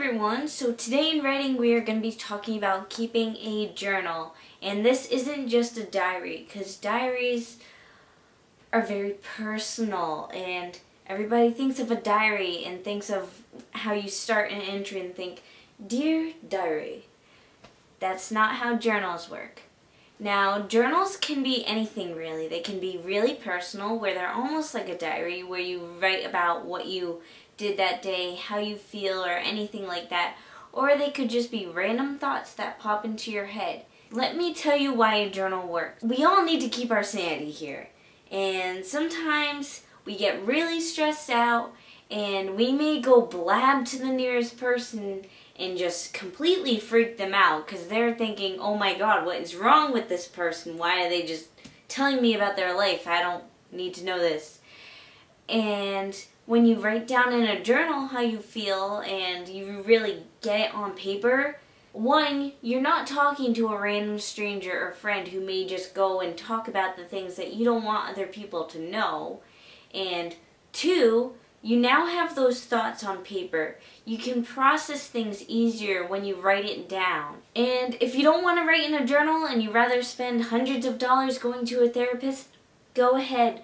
everyone, so today in writing we are going to be talking about keeping a journal. And this isn't just a diary, because diaries are very personal and everybody thinks of a diary and thinks of how you start an entry and think, "Dear Diary." That's not how journals work. Now, journals can be anything really. They can be really personal, where they're almost like a diary, where you write about what you did that day, how you feel, or anything like that. Or they could just be random thoughts that pop into your head. Let me tell you why a journal works. We all need to keep our sanity here. And sometimes we get really stressed out and we may go blab to the nearest person and just completely freak them out because they're thinking, "Oh my God, what is wrong with this person? Why are they just telling me about their life? I don't need to know this." And when you write down in a journal how you feel and you really get it on paper, one, you're not talking to a random stranger or friend who may just go and talk about the things that you don't want other people to know. And two, you now have those thoughts on paper. You can process things easier when you write it down. And if you don't want to write in a journal and you'd rather spend hundreds of dollars going to a therapist, go ahead.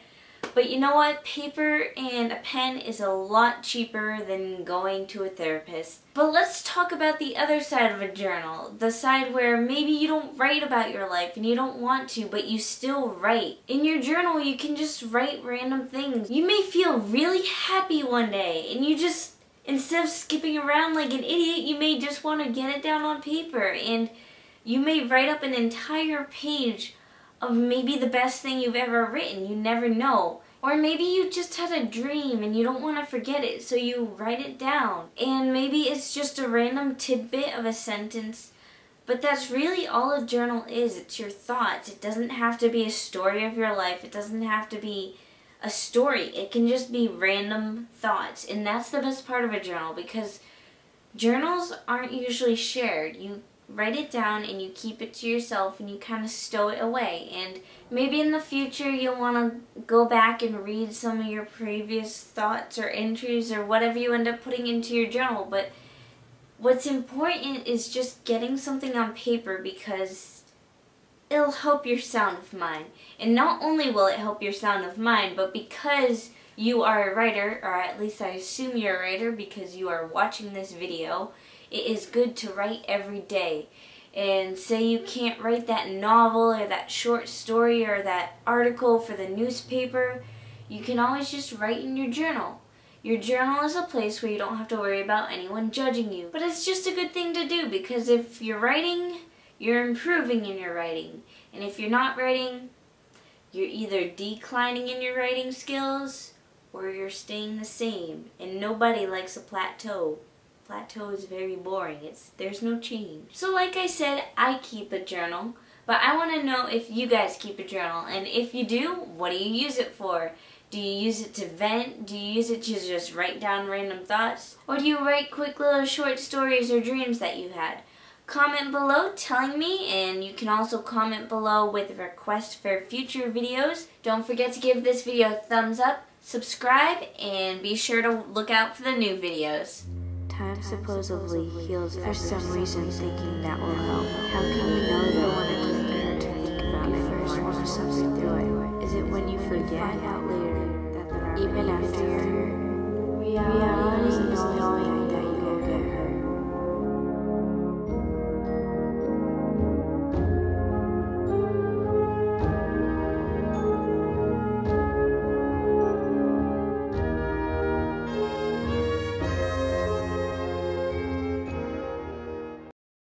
But you know what? Paper and a pen is a lot cheaper than going to a therapist. But let's talk about the other side of a journal. The side where maybe you don't write about your life and you don't want to, but you still write. In your journal, you can just write random things. You may feel really happy one day and you just, instead of skipping around like an idiot, you may just want to get it down on paper. And you may write up an entire page of maybe the best thing you've ever written. You never know. Or maybe you just had a dream and you don't want to forget it, so you write it down. And maybe it's just a random tidbit of a sentence, but that's really all a journal is. It's your thoughts. It doesn't have to be a story of your life. It doesn't have to be a story. It can just be random thoughts. And that's the best part of a journal, because journals aren't usually shared. You write it down and you keep it to yourself and you kind of stow it away. And maybe in the future you'll want to go back and read some of your previous thoughts or entries or whatever you end up putting into your journal. But what's important is just getting something on paper, because it'll help your sound of mind. And not only will it help your sound of mind, but because you are a writer, or at least I assume you're a writer because you are watching this video, it is good to write every day. And say you can't write that novel or that short story or that article for the newspaper, you can always just write in your journal. Your journal is a place where you don't have to worry about anyone judging you. But it's just a good thing to do, because if you're writing, you're improving in your writing. And if you're not writing, you're either declining in your writing skills or you're staying the same. And nobody likes a plateau. Plateau is very boring. There's no change. So like I said, I keep a journal, but I want to know if you guys keep a journal, and if you do, what do you use it for? Do you use it to vent? Do you use it to just write down random thoughts? Or do you write quick little short stories or dreams that you had? Comment below telling me, and you can also comment below with requests for future videos. Don't forget to give this video a thumbs up, subscribe, and be sure to look out for the new videos. Time supposedly heals for some reason, thinking that will help. How can you know that when it doesn't hurt to think about it first want to suffer through it? Is it when you forget out later that even after you're hurt, reality